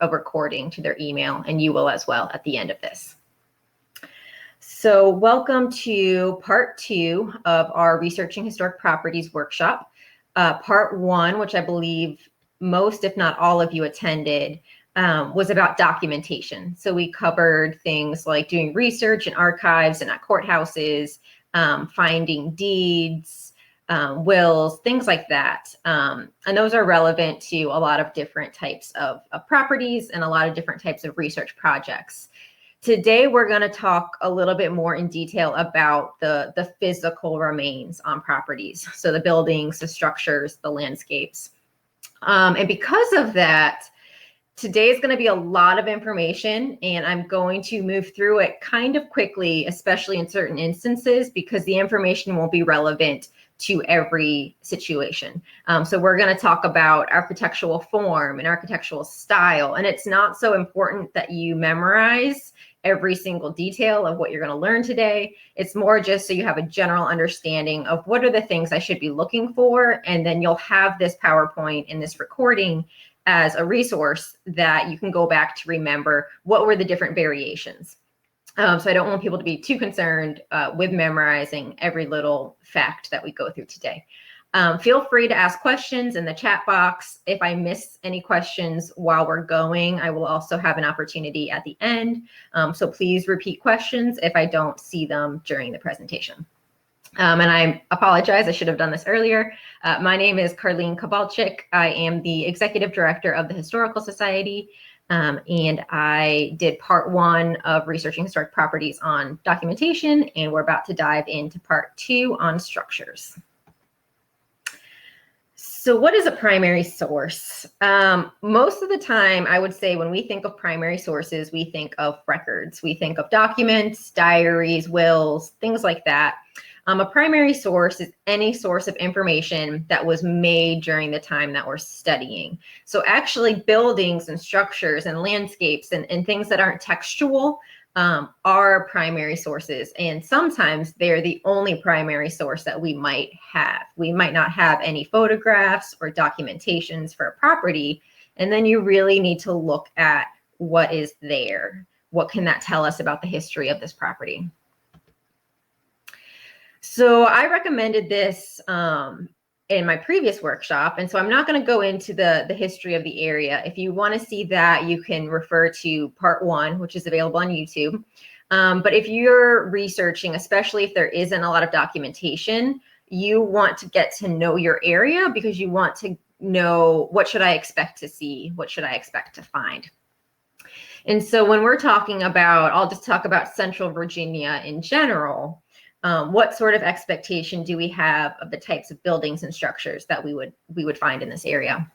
a recording to their email, and you will as well at the end of this. So welcome to part 2 of our Researching Historic Properties workshop. Part 1, which I believe most, if not all of you attended, was about documentation. So we covered things like doing research in archives and at courthouses, finding deeds, wills, things like that. And those are relevant to a lot of different types of properties and a lot of different types of research projects. Today, we're going to talk a little bit more in detail about the physical remains on properties. So the buildings, the structures, the landscapes. And because of that, today is going to be a lot of information, and I'm going to move through it kind of quickly, especially in certain instances, because the information won't be relevant to every situation. So we're going to talk about architectural form and architectural style, and it's not so important that you memorize every single detail of what you're going to learn today. It's more just so you have a general understanding of what are the things I should be looking for, and then you'll have this PowerPoint and this recording as a resource that you can go back to remember what were the different variations. So I don't want people to be too concerned with memorizing every little fact that we go through today. Feel free to ask questions in the chat box. If I miss any questions while we're going, I will also have an opportunity at the end. So please repeat questions if I don't see them during the presentation. And I apologize, I should have done this earlier. My name is Carleen Kowalczyk. I am the Executive Director of the Historical Society, and I did part 1 of Researching Historic Properties on documentation, and we're about to dive into part 2 on structures. So what is a primary source? Most of the time, I would say when we think of primary sources, we think of records. We think of documents, diaries, wills, things like that. A primary source is any source of information that was made during the time that we're studying. So actually buildings and structures and landscapes and things that aren't textual are primary sources. And sometimes they're the only primary source that we might have. We might not have any photographs or documentations for a property. And then you really need to look at what is there. What can that tell us about the history of this property? So I recommended this in my previous workshop, and so I'm not going to go into the history of the area. If you want to see that, you can refer to part 1, which is available on YouTube. But if you're researching, especially if there isn't a lot of documentation, you want to get to know your area because you want to know, what should I expect to see? What should I expect to find? And so when we're talking about, I'll just talk about Central Virginia in general. What sort of expectation do we have of the types of buildings and structures that we would find in this area?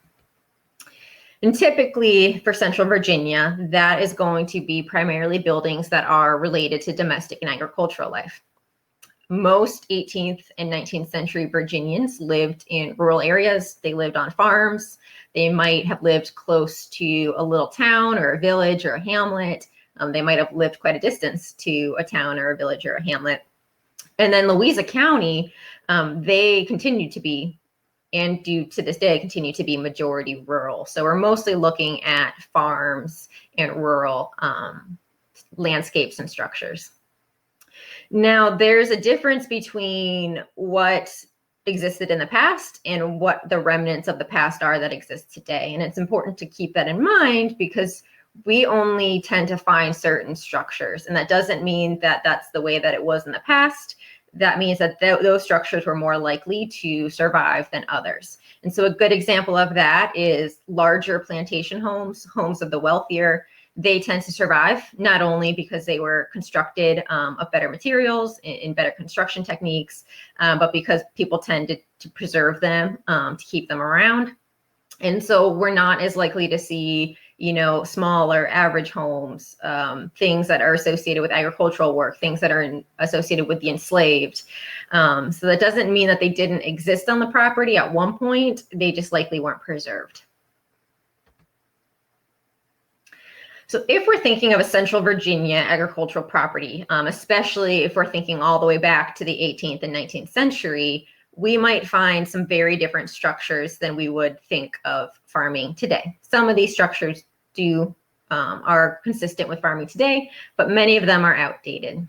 And typically for Central Virginia, that is going to be primarily buildings that are related to domestic and agricultural life. Most 18th and 19th century Virginians lived in rural areas. They lived on farms. They might have lived close to a little town or a village or a hamlet. They might have lived quite a distance to a town or a village or a hamlet. And then Louisa County, they continue to be, and do to this day, continue to be majority rural. So we're mostly looking at farms and rural landscapes and structures. Now, there's a difference between what existed in the past and what the remnants of the past are that exist today. And it's important to keep that in mind because we only tend to find certain structures. And that doesn't mean that that's the way that it was in the past. That means that those structures were more likely to survive than others. And so a good example of that is larger plantation homes, homes of the wealthier. They tend to survive, not only because they were constructed of better materials and better construction techniques, but because people tended to preserve them, to keep them around. And so we're not as likely to see, smaller average homes, things that are associated with agricultural work, things that are associated with the enslaved. So that doesn't mean that they didn't exist on the property at one point. They just likely weren't preserved. So if we're thinking of a Central Virginia agricultural property, especially if we're thinking all the way back to the 18th and 19th century, we might find some very different structures than we would think of farming today. Some of these structures are consistent with farming today, but many of them are outdated.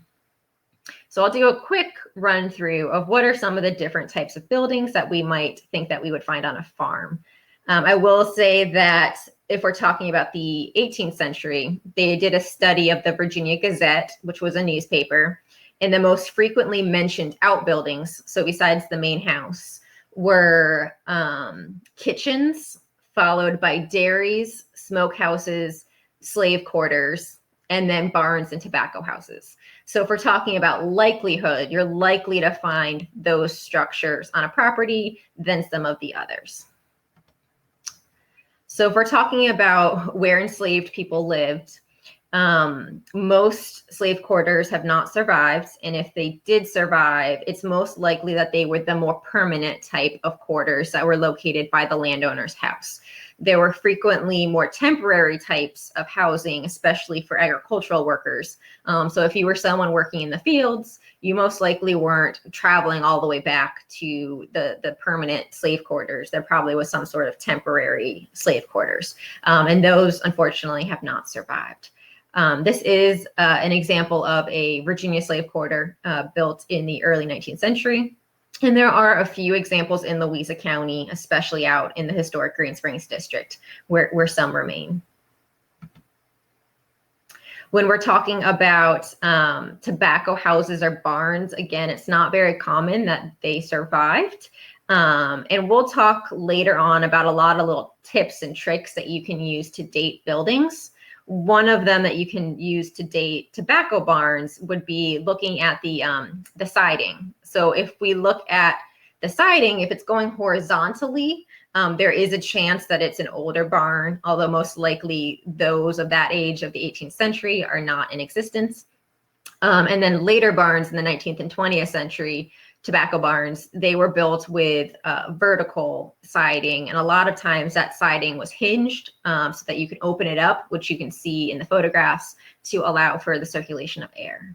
So I'll do a quick run through of what are some of the different types of buildings that we might think that we would find on a farm. I will say that if we're talking about the 18th century, they did a study of the Virginia Gazette, which was a newspaper, and the most frequently mentioned outbuildings, so besides the main house, were kitchens, followed by dairies, smokehouses, slave quarters, and then barns and tobacco houses. So if we're talking about likelihood, you're likely to find those structures on a property than some of the others. So if we're talking about where enslaved people lived, most slave quarters have not survived. And if they did survive, it's most likely that they were the more permanent type of quarters that were located by the landowner's house. There were frequently more temporary types of housing, especially for agricultural workers. So if you were someone working in the fields, you most likely weren't traveling all the way back to the permanent slave quarters. There probably was some sort of temporary slave quarters. And those, unfortunately, have not survived. This is an example of a Virginia slave quarter built in the early 19th century. And there are a few examples in Louisa County, especially out in the historic Green Springs district, where some remain. When we're talking about tobacco houses or barns, again, it's not very common that they survived. And we'll talk later on about a lot of little tips and tricks that you can use to date buildings. One of them that you can use to date tobacco barns would be looking at the siding. So if we look at the siding, if it's going horizontally, there is a chance that it's an older barn, although most likely those of that age of the 18th century are not in existence. And then later barns in the 19th and 20th century, tobacco barns, they were built with vertical siding. And a lot of times that siding was hinged so that you can open it up, which you can see in the photographs, to allow for the circulation of air.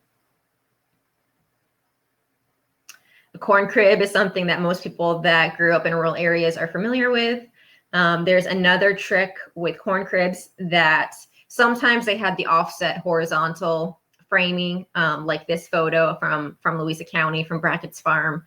A corn crib is something that most people that grew up in rural areas are familiar with. There's another trick with corn cribs that sometimes they had the offset horizontal framing, like this photo from Louisa County, from Brackett's Farm.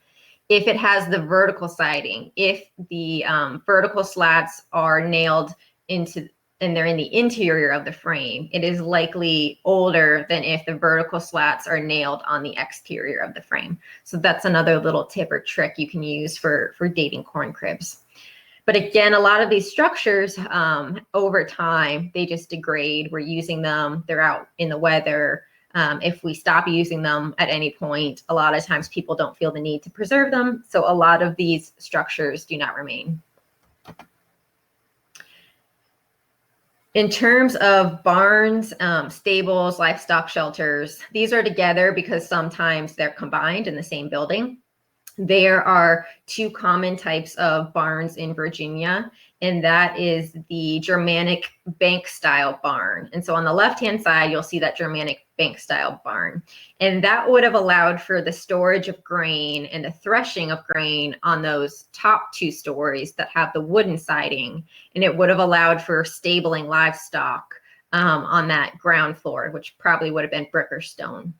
If it has the vertical siding, if the vertical slats are nailed into, and they're in the interior of the frame, it is likely older than if the vertical slats are nailed on the exterior of the frame. So that's another little tip or trick you can use for dating corn cribs. But again, a lot of these structures, over time, they just degrade. We're using them, they're out in the weather. If we stop using them at any point, a lot of times people don't feel the need to preserve them. So a lot of these structures do not remain. In terms of barns, stables, livestock shelters, these are together because sometimes they're combined in the same building. There are two common types of barns in Virginia, and that is the Germanic bank style barn. And so on the left-hand side, you'll see that Germanic bank style barn. And that would have allowed for the storage of grain and the threshing of grain on those top two stories that have the wooden siding. And it would have allowed for stabling livestock on that ground floor, which probably would have been brick or stone.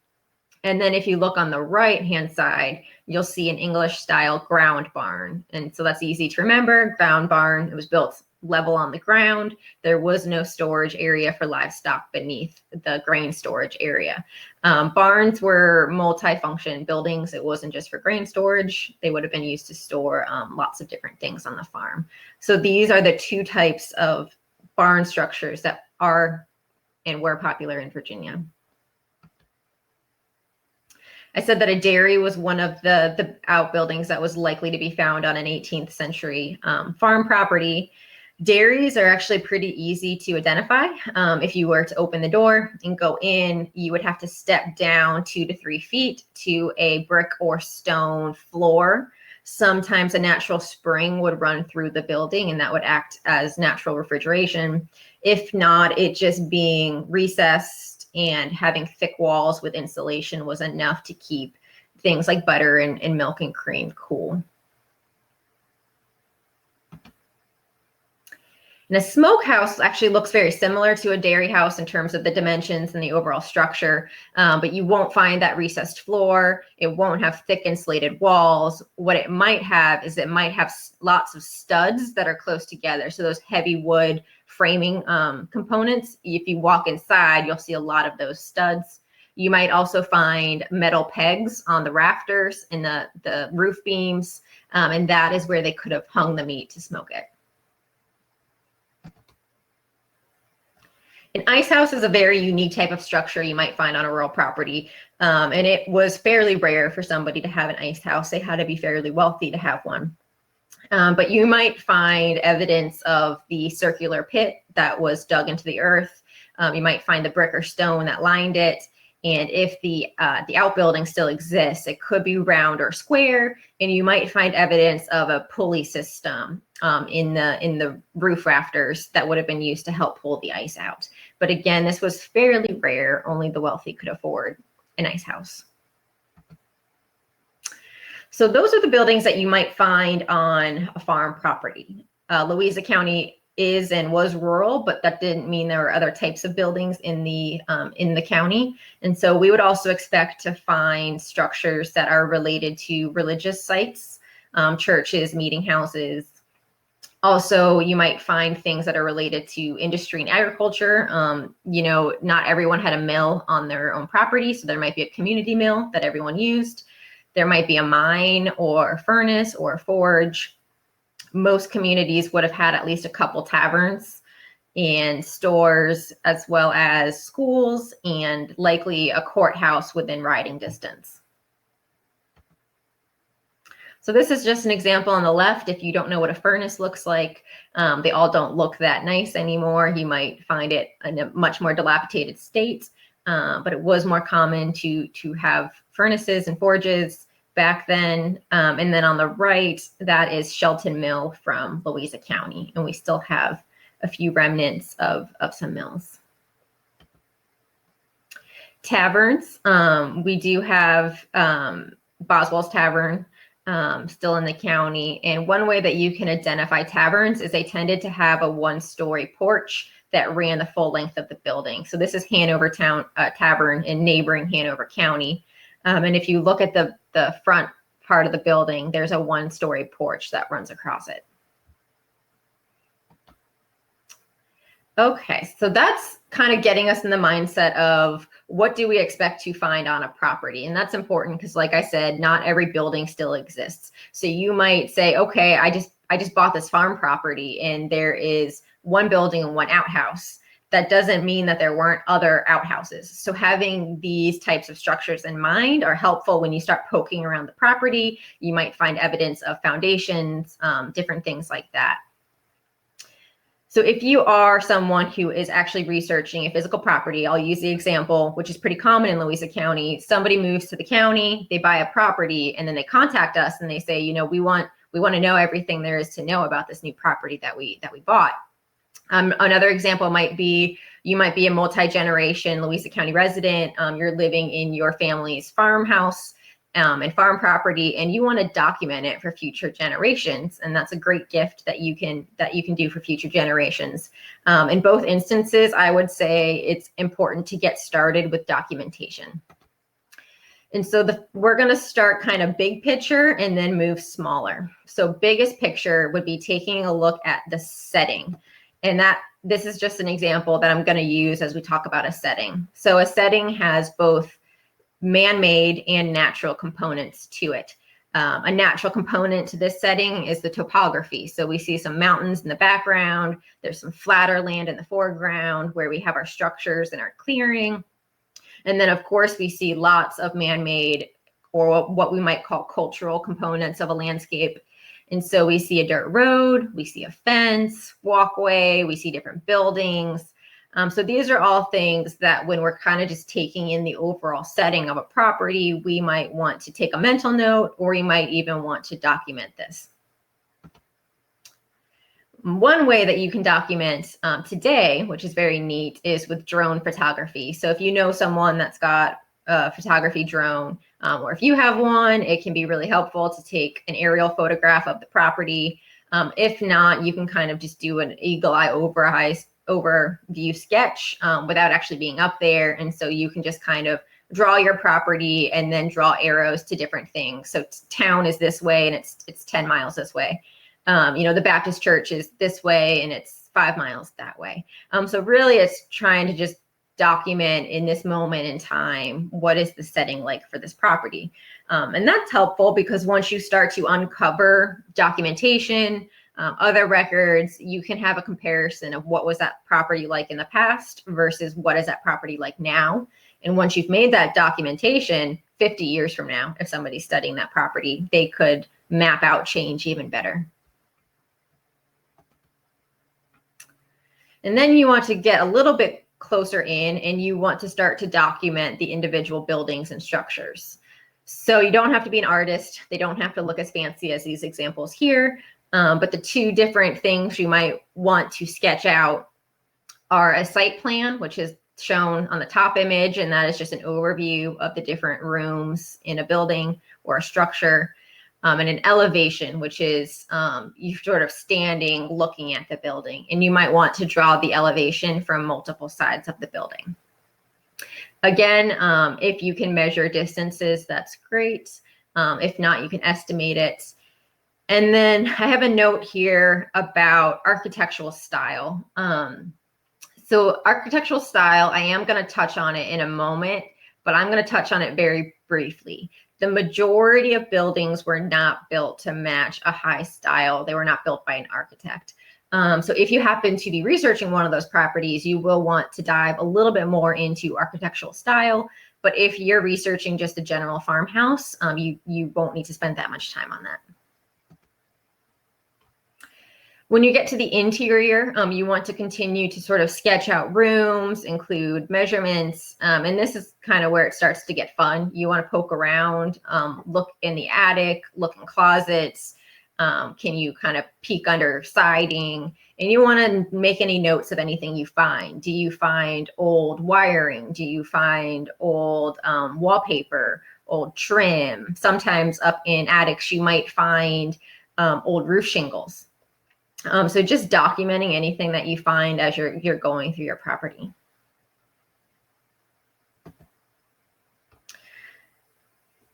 And then if you look on the right-hand side, you'll see an English style ground barn. And so that's easy to remember. Ground barn, it was built level on the ground. There was no storage area for livestock beneath the grain storage area. Barns were multi-function buildings. It wasn't just for grain storage. They would have been used to store lots of different things on the farm. So these are the two types of barn structures that are and were popular in Virginia. I said that a dairy was one of the outbuildings that was likely to be found on an 18th century farm property. Dairies are actually pretty easy to identify. If you were to open the door and go in, you would have to step down 2 to 3 feet to a brick or stone floor. Sometimes a natural spring would run through the building, and that would act as natural refrigeration. If not, it just being recessed and having thick walls with insulation was enough to keep things like butter and milk and cream cool. And a smokehouse actually looks very similar to a dairy house in terms of the dimensions and the overall structure, but you won't find that recessed floor. It won't have thick insulated walls. What it might have is it might have lots of studs that are close together. So those heavy wood framing components, if you walk inside, you'll see a lot of those studs. You might also find metal pegs on the rafters and the roof beams, and that is where they could have hung the meat to smoke it. An ice house is a very unique type of structure you might find on a rural property, and it was fairly rare for somebody to have an ice house. They had to be fairly wealthy to have one. But you might find evidence of the circular pit that was dug into the earth. You might find the brick or stone that lined it. And if the outbuilding still exists, it could be round or square, and you might find evidence of a pulley system in the roof rafters that would have been used to help pull the ice out. But again, this was fairly rare. Only the wealthy could afford an ice house. So those are the buildings that you might find on a farm property. Louisa County is and was rural, but that didn't mean there were other types of buildings in the county. And so we would also expect to find structures that are related to religious sites, churches, meeting houses. Also, you might find things that are related to industry and agriculture. You know, not everyone had a mill on their own property, so there might be a community mill that everyone used. There might be a mine or a furnace or a forge. Most communities would have had at least a couple taverns and stores, as well as schools and likely a courthouse within riding distance. So this is just an example on the left. If you don't know what a furnace looks like, they all don't look that nice anymore. You might find it in a much more dilapidated state, but it was more common to have furnaces and forges back then. And then on the right, that is Shelton Mill from Louisa County. And we still have a few remnants of some mills. Taverns, we do have Boswell's Tavern still in the county. And one way that you can identify taverns is they tended to have a one-story porch that ran the full length of the building. So this is Hanover Tavern in neighboring Hanover County. And if you look at the front part of the building, there's a one-story porch that runs across it. Okay, so that's kind of getting us in the mindset of what do we expect to find on a property? And that's important because, like I said, not every building still exists. So you might say, okay, I just bought this farm property and there is one building and one outhouse. That doesn't mean that there weren't other outhouses. So having these types of structures in mind are helpful when you start poking around the property. You might find evidence of foundations, different things like that. So if you are someone who is actually researching a physical property, I'll use the example, which is pretty common in Louisa County. Somebody moves to the county, they buy a property, and then they contact us and they say, you know, we want to know everything there is to know about this new property that we bought. Another example might be, you might be a multi-generation Louisa County resident. You're living in your family's farmhouse and farm property, and you want to document it for future generations. And that's a great gift that you can do for future generations. In both instances, I would say it's important to get started with documentation. And so we're going to start kind of big picture and then move smaller. So biggest picture would be taking a look at the setting. And this is just an example that I'm going to use as we talk about a setting. So a setting has both man-made and natural components to it. A natural component to this setting is the topography. So we see some mountains in the background. There's some flatter land in the foreground where we have our structures and our clearing. And then, of course, we see lots of man-made or what we might call cultural components of a landscape. And so we see a dirt road, we see a fence, walkway, we see different buildings. So these are all things that when we're kind of just taking in the overall setting of a property, we might want to take a mental note, or you might even want to document this. One way that you can document today, which is very neat, is with drone photography. So if you know someone that's got a photography drone, or if you have one, it can be really helpful to take an aerial photograph of the property. If not, you can kind of just do an eagle eye overview sketch without actually being up there. And so you can just kind of draw your property and then draw arrows to different things. So town is this way and it's 10 miles this way. The Baptist church is this way and it's 5 miles that way. So really it's trying to just document in this moment in time, what is the setting like for this property? And that's helpful because once you start to uncover documentation, other records, you can have a comparison of what was that property like in the past versus what is that property like now. And once you've made that documentation, 50 years from now, if somebody's studying that property, they could map out change even better. And then you want to get a little bit closer in and you want to start to document the individual buildings and structures. So you don't have to be an artist. They don't have to look as fancy as these examples here. But the two different things you might want to sketch out are a site plan, which is shown on the top image, and that is just an overview of the different rooms in a building or a structure, and an elevation, which is you sort of standing looking at the building, and you might want to draw the elevation from multiple sides of the building. Again, if you can measure distances, that's great. If not, you can estimate it. And then I have a note here about architectural style. So architectural style, I am going to touch on it in a moment, but I'm going to touch on it very briefly. The majority of buildings were not built to match a high style. They were not built by an architect. So if you happen to be researching one of those properties, you will want to dive a little bit more into architectural style. But if you're researching just a general farmhouse, you won't need to spend that much time on that. When you get to the interior, you want to continue to sort of sketch out rooms, include measurements, and this is kind of where it starts to get fun. You want to poke around, look in the attic, look in closets. Can you kind of peek under siding? And you want to make any notes of anything you find. Do you find old wiring? Do you find old wallpaper, old trim? Sometimes up in attics, you might find old roof shingles. So just documenting anything that you find as you're going through your property.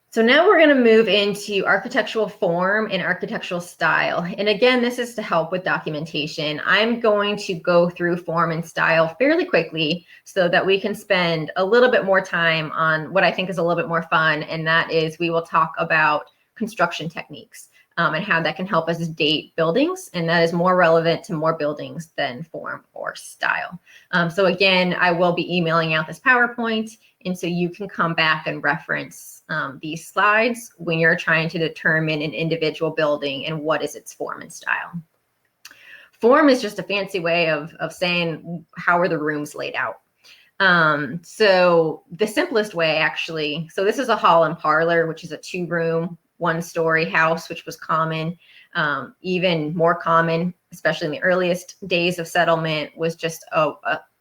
So now we're going to move into architectural form and architectural style. And again, this is to help with documentation. I'm going to go through form and style fairly quickly so that we can spend a little bit more time on what I think is a little bit more fun, and that is we will talk about construction techniques. And how that can help us date buildings, and that is more relevant to more buildings than form or style. So again, I will be emailing out this PowerPoint, and so you can come back and reference these slides when you're trying to determine an individual building and what is its form and style. Form is just a fancy way of saying how are the rooms laid out. So the simplest way actually, so this is a Hall-and-Parlor, which is a 2-room, 1-story house, which was common. Even more common, especially in the earliest days of settlement, was just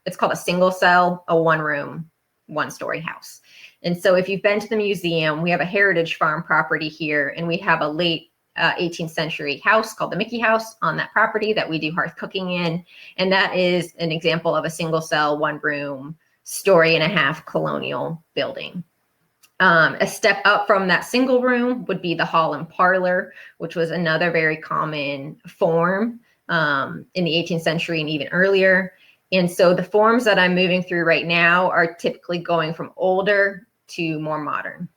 it's called a single cell, a 1-room, 1-story house. And so if you've been to the museum, we have a heritage farm property here, and we have a late 18th century house called the Mickey House on that property that we do hearth cooking in. And that is an example of a single cell, 1-room, 1.5-story colonial building. A step up from that single room would be the Hall-and-Parlor, which was another very common form in the 18th century and even earlier. And so the forms that I'm moving through right now are typically going from older to more modern.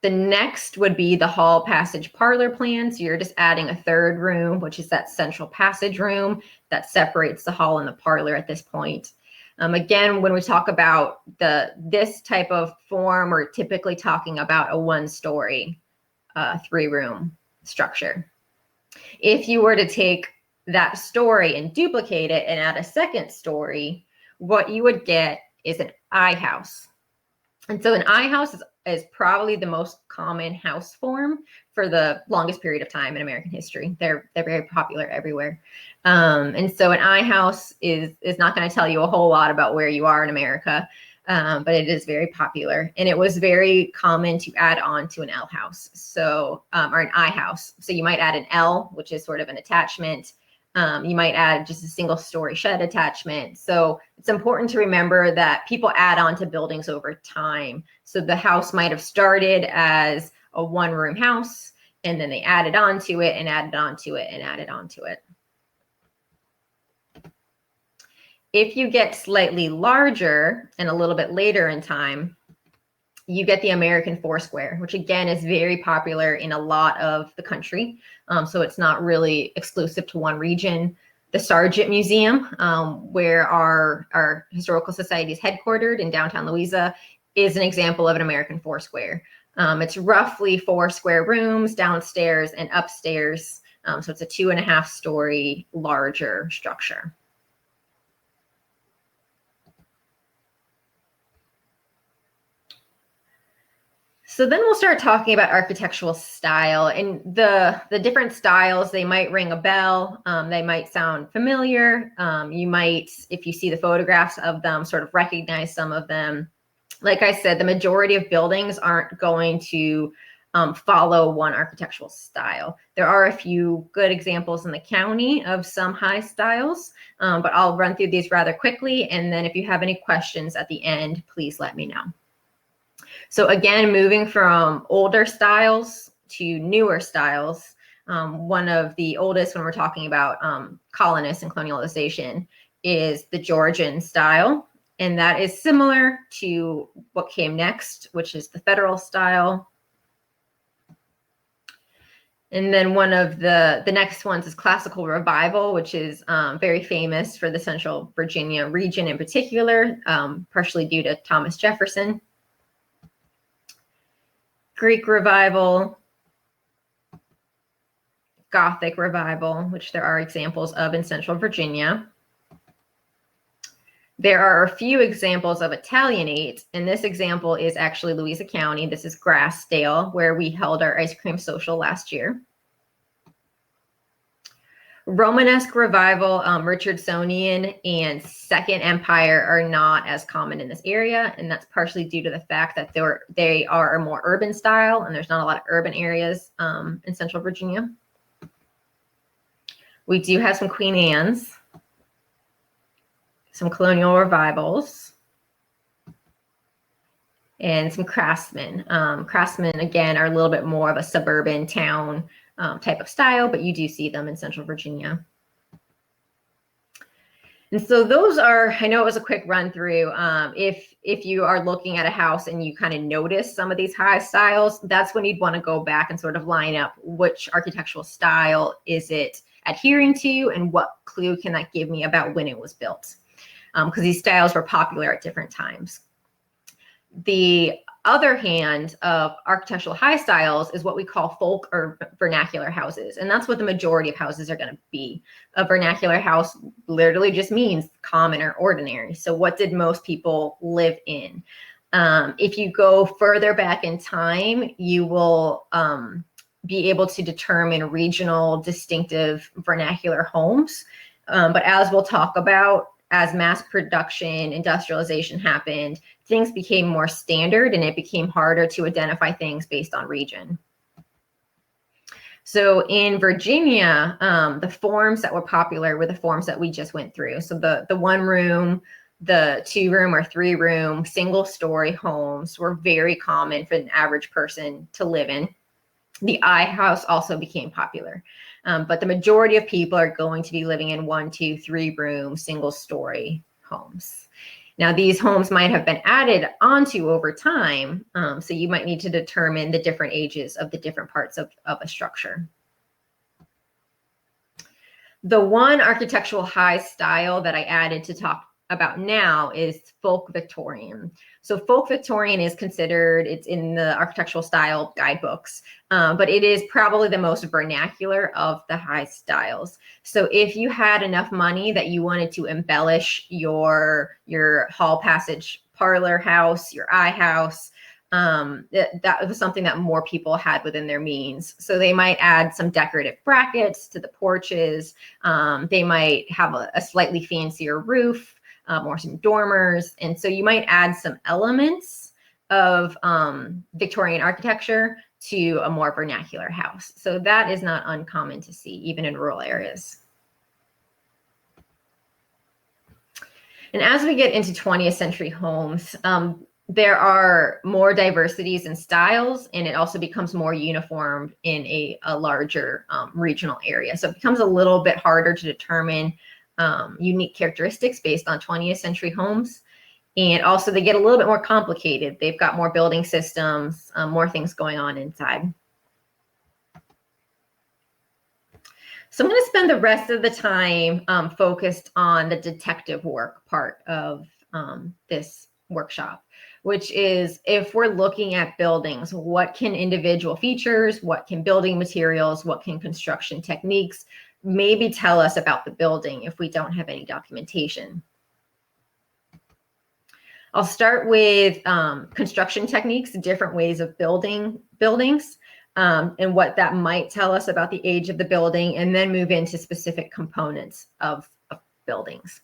The next would be the hall passage parlor plan. So you're just adding a 3rd room, which is that central passage room that separates the hall and the parlor at this point. Again, when we talk about this type of form, we're typically talking about a 1-story, 3-room structure. If you were to take that story and duplicate it and add a 2nd story, what you would get is an I house. And so an I house is probably the most common house form for the longest period of time in American history. They're very popular everywhere. And so an I house is not going to tell you a whole lot about where you are in America. but it is very popular. And it was very common to add on to an L house, so or an I house. So you might add an L, which is sort of an attachment. You might add just a single story shed attachment. So it's important to remember that people add on to buildings over time. So the house might have started as a one-room house, and then they added on to it and added on to it and added on to it. If you get slightly larger and a little bit later in time, you get the American four square, which again is very popular in a lot of the country. So it's not really exclusive to one region. The Sargent Museum, where our historical society is headquartered in downtown Louisa, is an example of an American four square. It's roughly 4 square rooms downstairs and upstairs. So it's a 2.5 story larger structure. So then we'll start talking about architectural style, and the different styles. They might ring a bell. They might sound familiar. You might, if you see the photographs of them, sort of recognize some of them. Like I said, the majority of buildings aren't going to follow one architectural style. There are a few good examples in the county of some high styles, but I'll run through these rather quickly. And then if you have any questions at the end, please let me know. So again, moving from older styles to newer styles, one of the oldest when we're talking about colonists and colonialization is the Georgian style. And that is similar to what came next, which is the federal style. And then one of the next ones is Classical Revival, which is very famous for the Central Virginia region in particular, partially due to Thomas Jefferson. Greek Revival, Gothic Revival, which there are examples of in Central Virginia. There are a few examples of Italianate, and this example is actually Louisa County. This is Grassdale, where we held our ice cream social last year. Romanesque Revival, Richardsonian, and Second Empire are not as common in this area, and that's partially due to the fact that they are a more urban style, and there's not a lot of urban areas in Central Virginia. We do have some Queen Anne's, some Colonial Revivals, and some Craftsman. Craftsman, again, are a little bit more of a suburban town type of style, but you do see them in Central Virginia. And so those are, I know it was a quick run through. If you are looking at a house and you kind of notice some of these high styles, that's when you'd want to go back and sort of line up which architectural style is it adhering to, and what clue can that give me about when it was built? Because these styles were popular at different times. The other hand of architectural high styles is what we call folk or vernacular houses. And that's what the majority of houses are going to be. A vernacular house literally just means common or ordinary. So what did most people live in? If you go further back in time, you will be able to determine regional distinctive vernacular homes. But as we'll talk about, as mass production, industrialization happened, things became more standard and it became harder to identify things based on region. So in Virginia, the forms that were popular were the forms that we just went through. So the 1 room, the 2 room or 3 room, single story homes were very common for an average person to live in. The I house also became popular. But the majority of people are going to be living in 1, 2, 3 room, single story homes. Now, these homes might have been added onto over time, so you might need to determine the different ages of the different parts of a structure. The one architectural high style that I added to talk about now is folk Victorian. So folk Victorian is considered, it's in the architectural style guidebooks, but it is probably the most vernacular of the high styles. So if you had enough money that you wanted to embellish your hall passage parlor house, your I house, that was something that more people had within their means. So they might add some decorative brackets to the porches. They might have a slightly fancier roof. or some dormers. And so you might add some elements of Victorian architecture to a more vernacular house. So that is not uncommon to see, even in rural areas. And as we get into 20th century homes, there are more diversities in styles, and it also becomes more uniform in a larger regional area. So it becomes a little bit harder to determine unique characteristics based on 20th century homes. And also they get a little bit more complicated. They've got more building systems, more things going on inside. So I'm going to spend the rest of the time focused on the detective work part of this workshop, which is if we're looking at buildings, what can individual features, what can building materials, what can construction techniques maybe tell us about the building if we don't have any documentation. I'll start with construction techniques, different ways of building buildings, and what that might tell us about the age of the building, and then move into specific components of buildings.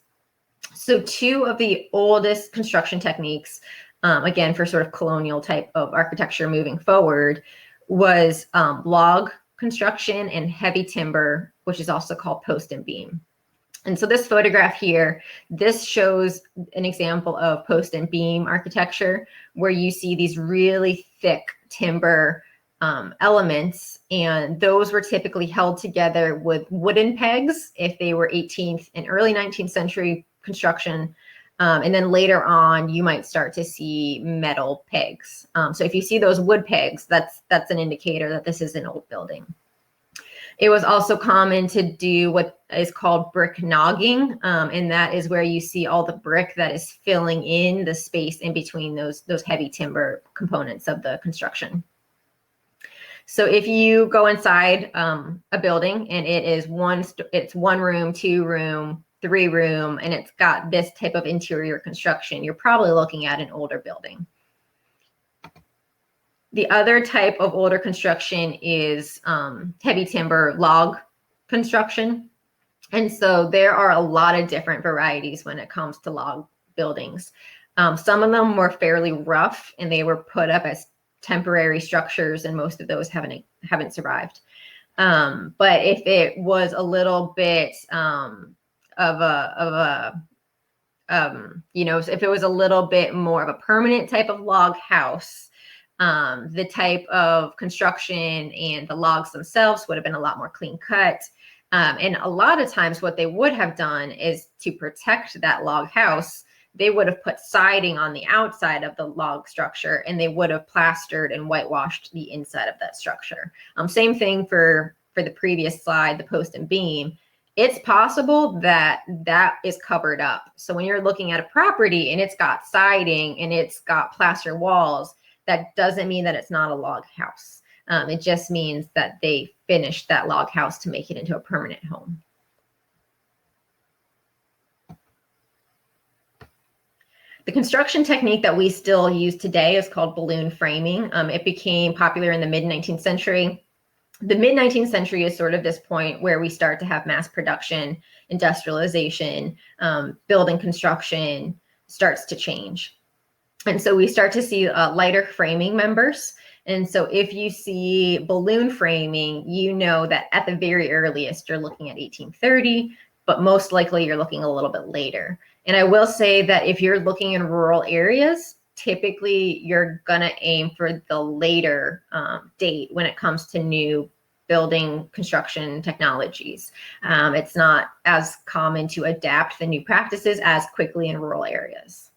So two of the oldest construction techniques, again, for sort of colonial type of architecture moving forward, was log construction and heavy timber, which is also called post and beam. And so this photograph here, this shows an example of post and beam architecture where you see these really thick timber elements, and those were typically held together with wooden pegs if they were 18th and early 19th century construction. And then later on, you might start to see metal pegs. So if you see those wood pegs, that's an indicator that this is an old building. It was also common to do what is called brick nogging, and that is where you see all the brick that is filling in the space in between those heavy timber components of the construction. So if you go inside a building and it is it's 1 room, 2 room, 3 room, and it's got this type of interior construction, you're probably looking at an older building. The other type of older construction is heavy timber log construction. And so there are a lot of different varieties when it comes to log buildings. Some of them were fairly rough and they were put up as temporary structures, and most of those haven't survived. But if it was a little bit if it was a little bit more of a permanent type of log house, the type of construction and the logs themselves would have been a lot more clean cut. And a lot of times what they would have done is to protect that log house, they would have put siding on the outside of the log structure, and they would have plastered and whitewashed the inside of that structure. Same thing for the previous slide, the post and beam. It's possible that that is covered up. So when you're looking at a property and it's got siding and it's got plaster walls, that doesn't mean that it's not a log house. It just means that they finished that log house to make it into a permanent home. The construction technique that we still use today is called balloon framing. It became popular in the mid-19th century. The mid-19th century is sort of this point where we start to have mass production, industrialization, building construction starts to change. And so we start to see lighter framing members. And so if you see balloon framing, you know that at the very earliest, you're looking at 1830, but most likely you're looking a little bit later. And I will say that if you're looking in rural areas, typically you're going to aim for the later date when it comes to new building construction technologies. It's not as common to adapt the new practices as quickly in rural areas.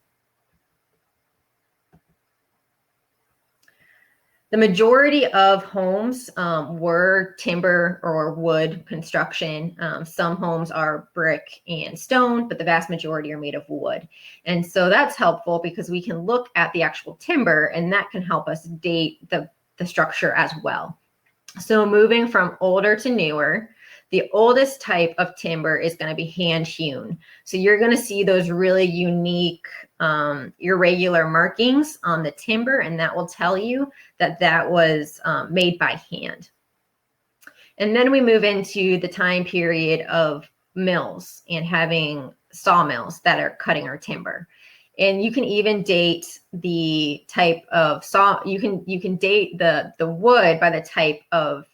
The majority of homes were timber or wood construction. Some homes are brick and stone, but the vast majority are made of wood. And so that's helpful because we can look at the actual timber, and that can help us date the structure as well. So moving from older to newer, the oldest type of timber is going to be hand hewn. So you're going to see those really unique irregular markings on the timber, and that will tell you that that was made by hand. And then we move into the time period of mills and having sawmills that are cutting our timber. And you can even date the type of saw. You can date the wood by the type of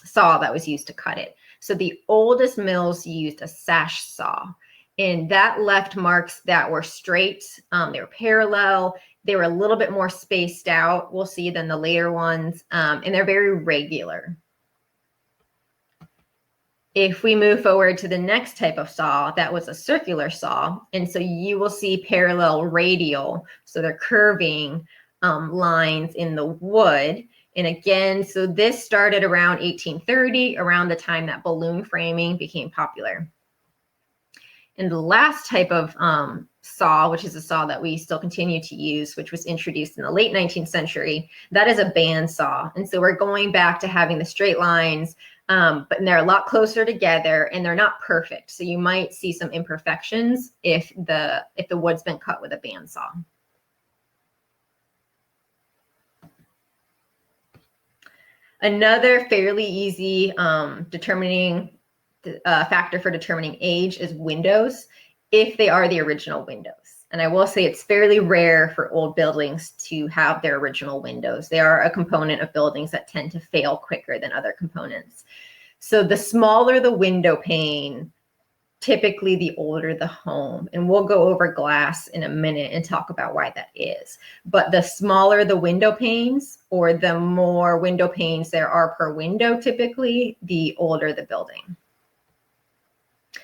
saw that was used to cut it. So the oldest mills used a sash saw, and that left marks that were straight. They were parallel. They were a little bit more spaced out, we'll see, than the later ones, and they're very regular. If we move forward to the next type of saw, that was a circular saw. And so you will see parallel radial. So they're curving lines in the wood. And again, so this started around 1830, around the time that balloon framing became popular. And the last type of saw, which is a saw that we still continue to use, which was introduced in the late 19th century, that is a band saw. And so we're going back to having the straight lines, but they're a lot closer together and they're not perfect. So you might see some imperfections if the wood's been cut with a band saw. Another fairly easy factor for determining age is windows, if they are the original windows. And I will say it's fairly rare for old buildings to have their original windows. They are a component of buildings that tend to fail quicker than other components. So the smaller the window pane, typically the older the home. And we'll go over glass in a minute and talk about why that is. But the smaller the window panes, or the more window panes there are per window, typically, the older the building.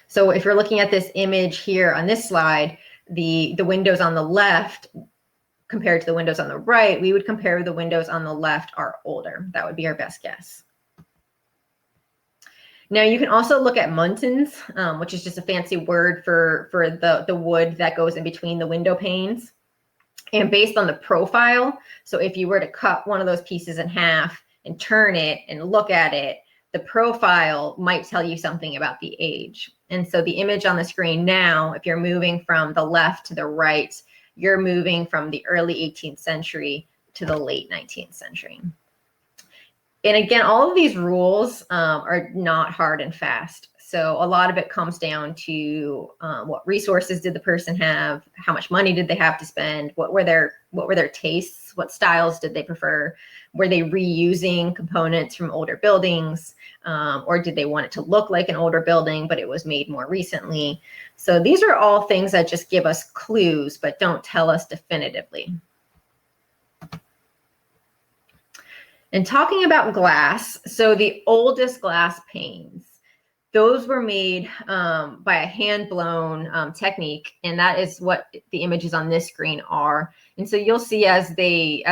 So if you're looking at this image here on this slide, the windows on the left compared to the windows on the right, we would compare the windows on the left are older. That would be our best guess. Now you can also look at muntins, which is just a fancy word for the wood that goes in between the window panes. And based on the profile, so if you were to cut one of those pieces in half and turn it and look at it, the profile might tell you something about the age. And so the image on the screen now, if you're moving from the left to the right, you're moving from the early 18th century to the late 19th century. And again, all of these rules are not hard and fast. So a lot of it comes down to what resources did the person have, how much money did they have to spend, what were their tastes, what styles did they prefer, were they reusing components from older buildings, or did they want it to look like an older building but it was made more recently. So these are all things that just give us clues but don't tell us definitively. And talking about glass, so the oldest glass panes, those were made by a hand-blown technique, and that is what the images on this screen are. And so you'll see as they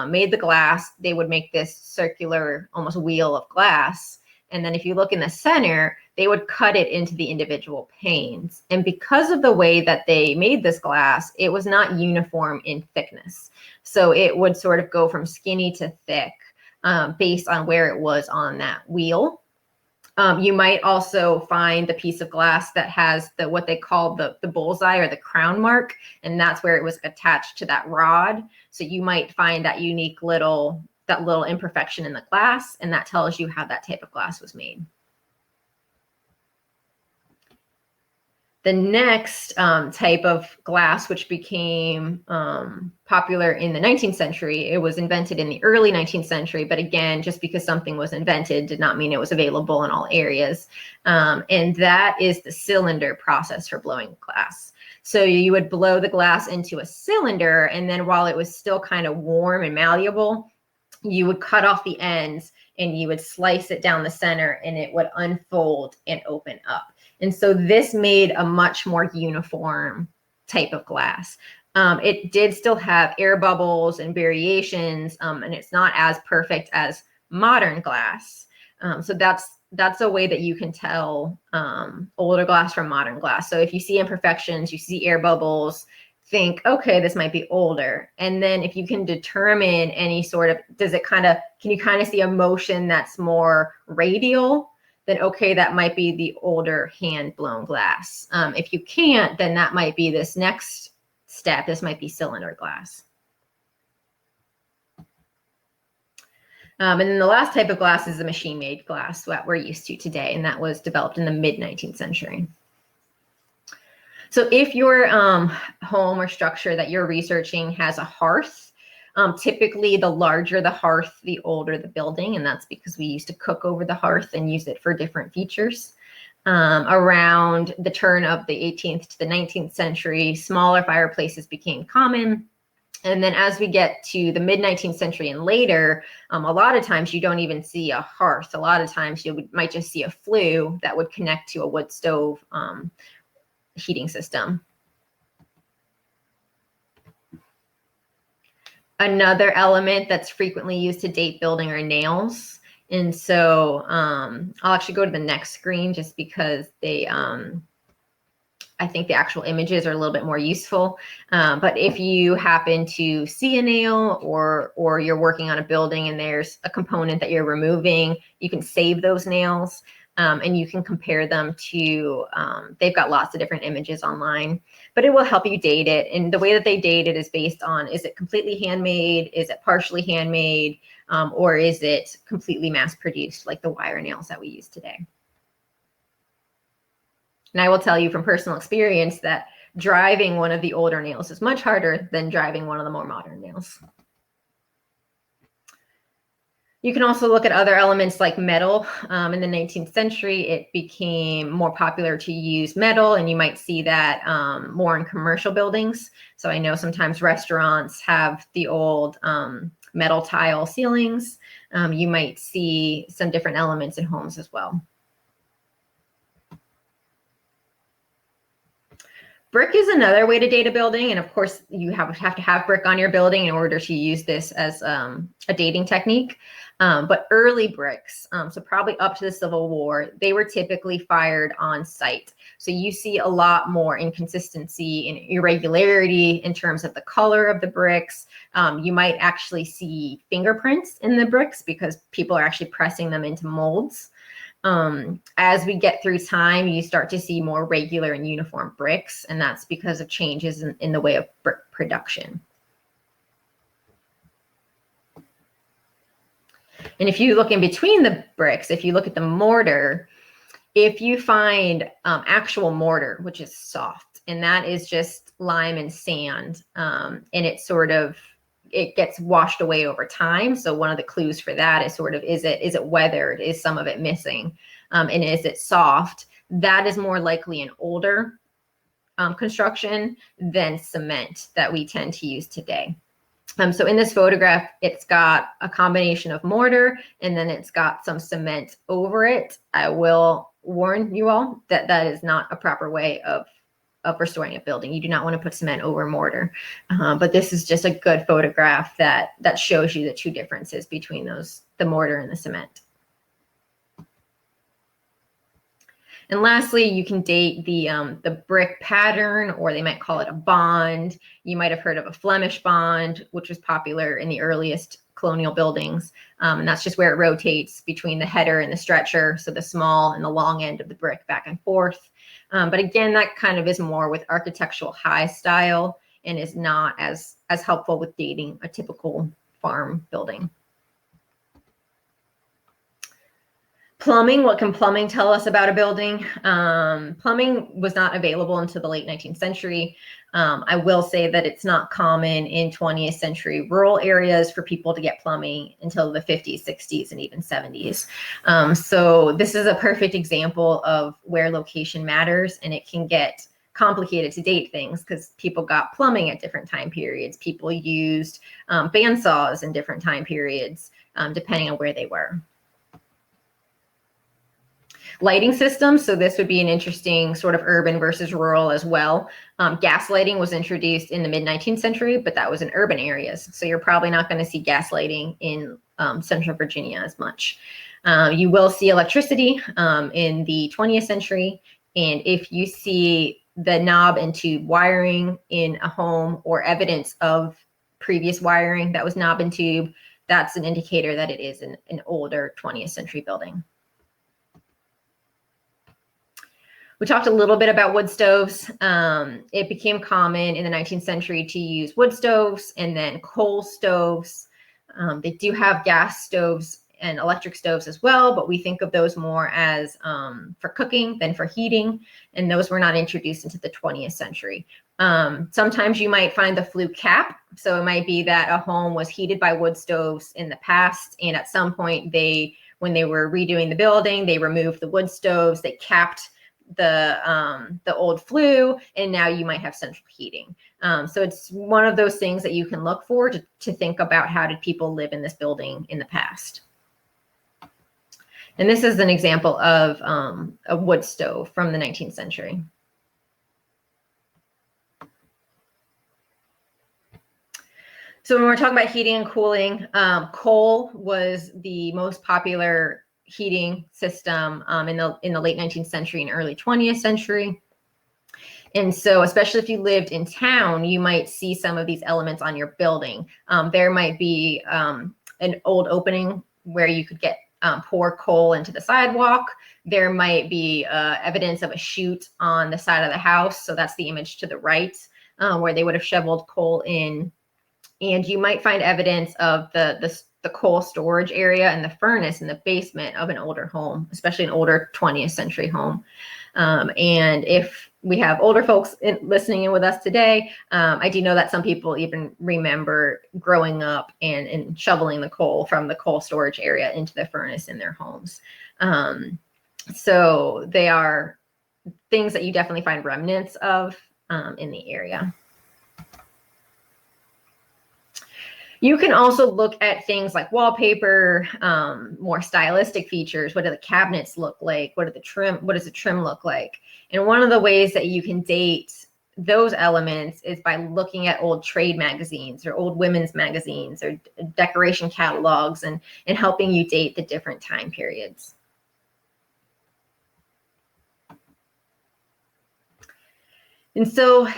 made the glass, they would make this circular, almost wheel of glass. And then if you look in the center, they would cut it into the individual panes. And because of the way that they made this glass, it was not uniform in thickness. So it would sort of go from skinny to thick based on where it was on that wheel. You might also find the piece of glass that has what they call the bullseye or the crown mark, and that's where it was attached to that rod. So you might find that unique little imperfection in the glass, and that tells you how that type of glass was made. The next type of glass, which became popular in the 19th century, it was invented in the early 19th century. But again, just because something was invented did not mean it was available in all areas. And that is the cylinder process for blowing glass. So you would blow the glass into a cylinder, and then while it was still kind of warm and malleable, you would cut off the ends and you would slice it down the center, and it would unfold and open up. And so this made a much more uniform type of glass. It did still have air bubbles and variations, and it's not as perfect as modern glass. So that's a way that you can tell older glass from modern glass. So if you see imperfections, you see air bubbles, think, okay, this might be older. And then if you can determine any sort of, can you kind of see a motion that's more radial? Then okay, that might be the older hand-blown glass. If you can't, then that might be this next step. This might be cylinder glass. And then the last type of glass is the machine-made glass that we're used to today, and that was developed in the mid-19th century. So if your home or structure that you're researching has a hearth, typically the larger the hearth, the older the building, and that's because we used to cook over the hearth and use it for different features. Around the turn of the 18th to the 19th century, smaller fireplaces became common. And then as we get to the mid-19th century and later, a lot of times you don't even see a hearth. A lot of times you might just see a flue that would connect to a wood stove heating system. Another element that's frequently used to date building are nails. And so I'll actually go to the next screen just because they, I think the actual images are a little bit more useful. But if you happen to see a nail or you're working on a building and there's a component that you're removing, you can save those nails. And you can compare them to, they've got lots of different images online, but it will help you date it. And the way that they date it is based on, is it completely handmade? Is it partially handmade? Or is it completely mass produced, like the wire nails that we use today? And I will tell you from personal experience that driving one of the older nails is much harder than driving one of the more modern nails. You can also look at other elements like metal. In the 19th century, it became more popular to use metal, and you might see that more in commercial buildings. So I know sometimes restaurants have the old metal tile ceilings. You might see some different elements in homes as well. Brick is another way to date a building, and of course you have to have brick on your building in order to use this as a dating technique. But early bricks, so probably up to the Civil War, they were typically fired on site. So you see a lot more inconsistency and irregularity in terms of the color of the bricks. You might actually see fingerprints in the bricks because people are actually pressing them into molds. As we get through time, you start to see more regular and uniform bricks, and that's because of changes in the way of brick production. And if you look in between the bricks, if you look at the mortar, if you find actual mortar, which is soft, and that is just lime and sand, and it gets washed away over time. So one of the clues for that is sort of, is it weathered? Is some of it missing? And is it soft? That is more likely an older construction than cement that we tend to use today. So in this photograph, it's got a combination of mortar and then it's got some cement over it. I will warn you all that that is not a proper way of restoring a building. You do not want to put cement over mortar. But this is just a good photograph that shows you the two differences between the mortar and the cement. And lastly, you can date the brick pattern, or they might call it a bond. You might have heard of a Flemish bond, which was popular in the earliest colonial buildings. And that's just where it rotates between the header and the stretcher. So the small and the long end of the brick back and forth. But again, that kind of is more with architectural high style and is not as helpful with dating a typical farm building. Plumbing, what can plumbing tell us about a building? Plumbing was not available until the late 19th century. I will say that it's not common in 20th century rural areas for people to get plumbing until the 50s, 60s, and even 70s. So this is a perfect example of where location matters, and it can get complicated to date things because people got plumbing at different time periods. People used bandsaws in different time periods, depending on where they were. Lighting systems, so this would be an interesting sort of urban versus rural as well. Gas lighting was introduced in the mid-19th century, but that was in urban areas. So you're probably not going to see gas lighting in Central Virginia as much. You will see electricity in the 20th century. And if you see the knob and tube wiring in a home or evidence of previous wiring that was knob and tube, that's an indicator that it is an older 20th century building. We talked a little bit about wood stoves. It became common in the 19th century to use wood stoves and then coal stoves. They do have gas stoves and electric stoves as well, but we think of those more as for cooking than for heating, and those were not introduced into the 20th century. Sometimes you might find the flue cap. So it might be that a home was heated by wood stoves in the past, and at some point when they were redoing the building, they removed the wood stoves, they capped the old flue, and now you might have central heating. So it's one of those things that you can look for to think about, how did people live in this building in the past. And this is an example of a wood stove from the 19th century. So when we're talking about heating and cooling, coal was the most popular heating system in the late 19th century and early 20th century. And so especially if you lived in town, you might see some of these elements on your building. There might be an old opening where you could pour coal into the sidewalk. There might be evidence of a chute on the side of the house. So that's the image to the right, where they would have shoveled coal in. And you might find evidence of the coal storage area and the furnace in the basement of an older home, especially an older 20th century home. And if we have older folks listening in with us today, I do know that some people even remember growing up and shoveling the coal from the coal storage area into the furnace in their homes. So they are things that you definitely find remnants of in the area. You can also look at things like wallpaper, more stylistic features. What do the cabinets look like? What does the trim look like? And one of the ways that you can date those elements is by looking at old trade magazines or old women's magazines or decoration catalogs and helping you date the different time periods. And so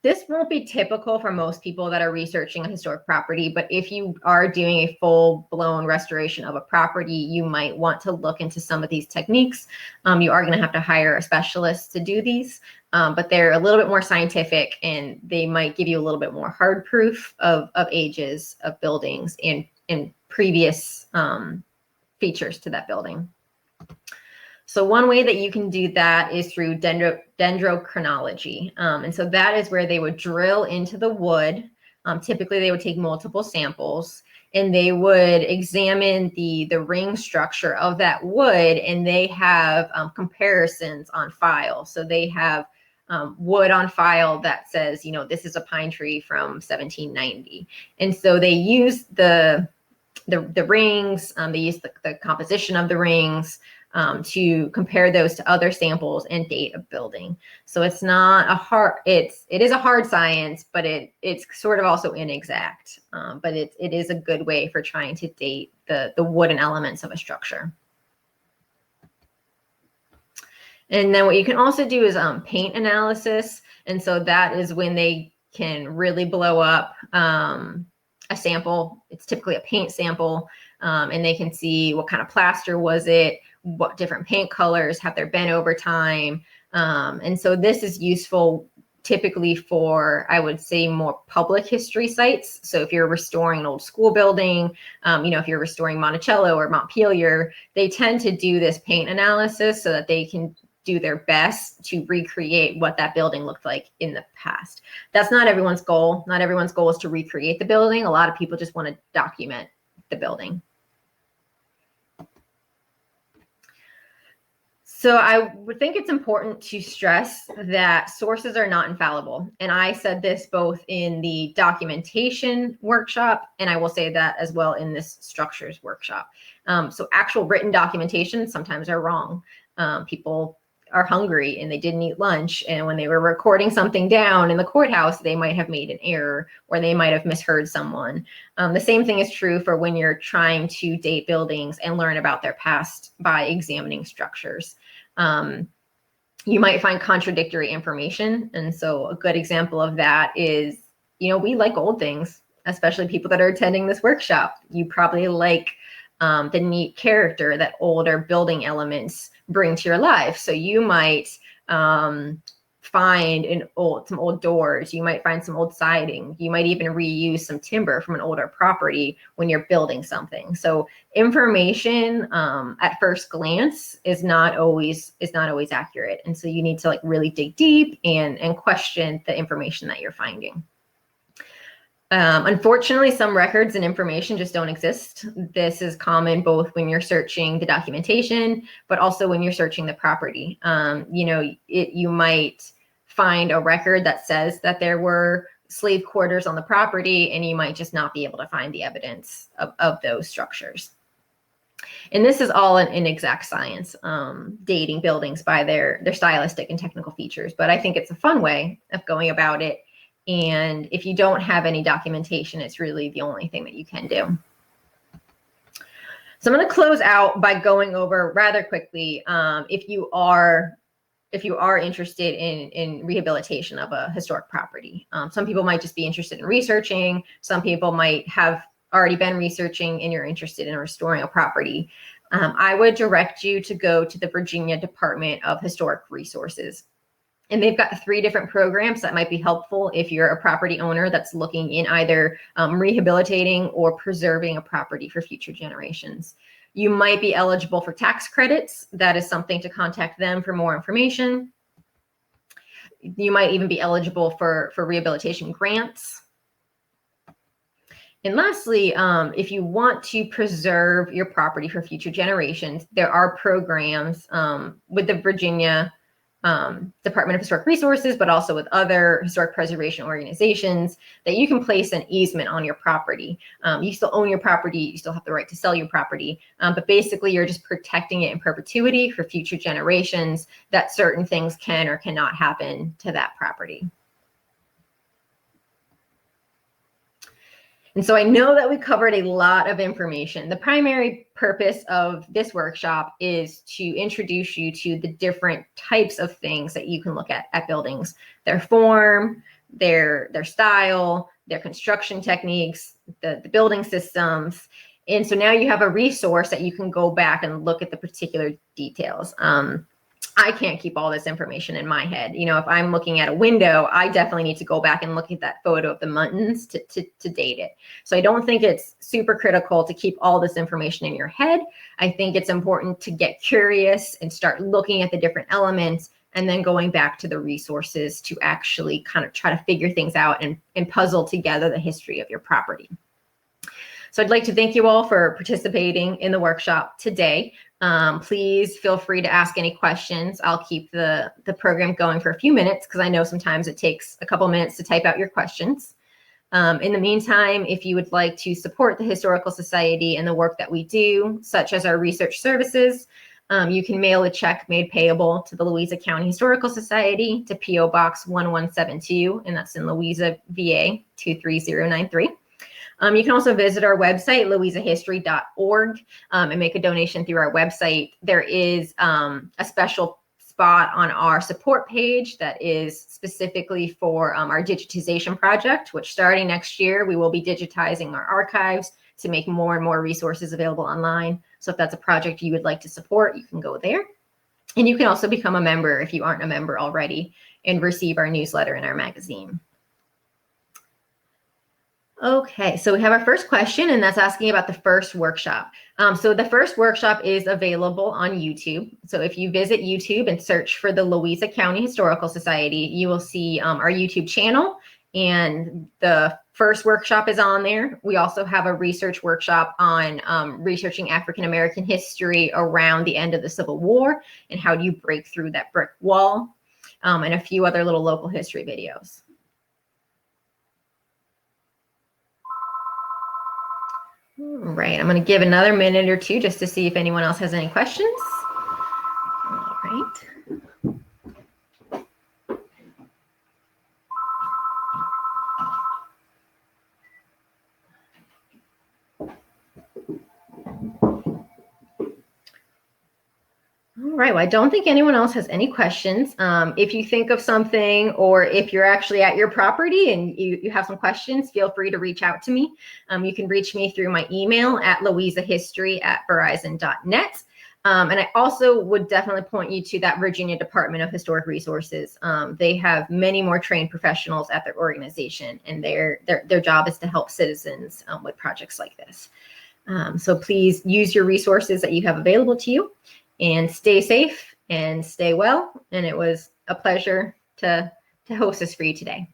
this won't be typical for most people that are researching a historic property, but if you are doing a full-blown restoration of a property, you might want to look into some of these techniques. You are going to have to hire a specialist to do these, but they're a little bit more scientific, and they might give you a little bit more hard proof of ages of buildings and previous features to that building. So one way that you can do that is through dendrochronology. And so that is where they would drill into the wood. Typically, they would take multiple samples, and they would examine the ring structure of that wood, and they have comparisons on file. So they have wood on file that says, this is a pine tree from 1790. And so they use the rings, they use the composition of the rings, to compare those to other samples and date a building. So it's not it is a hard science, but it's sort of also inexact. But it is a good way for trying to date the wooden elements of a structure. And then what you can also do is paint analysis. And so that is when they can really blow up a sample. It's typically a paint sample, and they can see what kind of plaster was it, what different paint colors have there been over time. And so this is useful typically for, I would say, more public history sites. So if you're restoring an old school building, if you're restoring Monticello or Montpelier, they tend to do this paint analysis so that they can do their best to recreate what that building looked like in the past. That's not everyone's goal. Not everyone's goal is to recreate the building. A lot of people just want to document the building. So I would think it's important to stress that sources are not infallible. And I said this both in the documentation workshop, and I will say that as well in this structures workshop. So actual written documentation sometimes are wrong. People are hungry and they didn't eat lunch. And when they were recording something down in the courthouse, they might have made an error or they might have misheard someone. The same thing is true for when you're trying to date buildings and learn about their past by examining structures. You might find contradictory information. And so a good example of that is, we like old things, especially people that are attending this workshop. You probably like the neat character that older building elements bring to your life. So you might find some old doors. You might find some old siding. You might even reuse some timber from an older property when you're building something. So information at first glance is not always accurate. And so you need to like really dig deep and question the information that you're finding. Unfortunately, some records and information just don't exist. This is common both when you're searching the documentation, but also when you're searching the property. You might find a record that says that there were slave quarters on the property, and you might just not be able to find the evidence of those structures. And this is all an inexact science, dating buildings by their stylistic and technical features. But I think it's a fun way of going about it. And if you don't have any documentation, it's really the only thing that you can do. So I'm going to close out by going over rather quickly, if you are interested in rehabilitation of a historic property. Some people might just be interested in researching. Some people might have already been researching and you're interested in restoring a property. I would direct you to go to the Virginia Department of Historic Resources. And they've got 3 different programs that might be helpful if you're a property owner that's looking in either rehabilitating or preserving a property for future generations. You might be eligible for tax credits. That is something to contact them for more information. You might even be eligible for rehabilitation grants. And lastly, if you want to preserve your property for future generations, there are programs with the Virginia Department of Historic Resources, but also with other historic preservation organizations that you can place an easement on your property. You still own your property, you still have the right to sell your property, but basically you're just protecting it in perpetuity for future generations that certain things can or cannot happen to that property. And so I know that we covered a lot of information. The primary purpose of this workshop is to introduce you to the different types of things that you can look at buildings, their form, their style, their construction techniques, the building systems. And so now you have a resource that you can go back and look at the particular details. I can't keep all this information in my head. If I'm looking at a window, I definitely need to go back and look at that photo of the Muntins to date it. So I don't think it's super critical to keep all this information in your head. I think it's important to get curious and start looking at the different elements and then going back to the resources to actually kind of try to figure things out and puzzle together the history of your property. So I'd like to thank you all for participating in the workshop today. Please feel free to ask any questions. I'll keep the program going for a few minutes because I know sometimes it takes a couple minutes to type out your questions. In the meantime, if you would like to support the Historical Society and the work that we do, such as our research services, you can mail a check made payable to the Louisa County Historical Society to P.O. Box 1172, and that's in Louisa, VA 23093. You can also visit our website, louisahistory.org, and make a donation through our website. There is a special spot on our support page that is specifically for our digitization project, which starting next year, we will be digitizing our archives to make more and more resources available online. So if that's a project you would like to support, you can go there. And you can also become a member if you aren't a member already and receive our newsletter and our magazine. Okay, so we have our first question, and that's asking about the first workshop. So the first workshop is available on YouTube. So if you visit YouTube and search for the Louisa County Historical Society, you will see our YouTube channel, and the first workshop is on there. We also have a research workshop on researching African-American history around the end of the Civil War and how do you break through that brick wall, and a few other little local history videos. All right, I'm going to give another minute or two just to see if anyone else has any questions. All right. All right, well, I don't think anyone else has any questions. If you think of something, or if you're actually at your property and you have some questions, feel free to reach out to me. You can reach me through my email at louisahistory@verizon.net. And I also would definitely point you to that Virginia Department of Historic Resources. They have many more trained professionals at their organization, and their job is to help citizens with projects like this. So please use your resources that you have available to you, and stay safe and stay well. And it was a pleasure to host this for you today.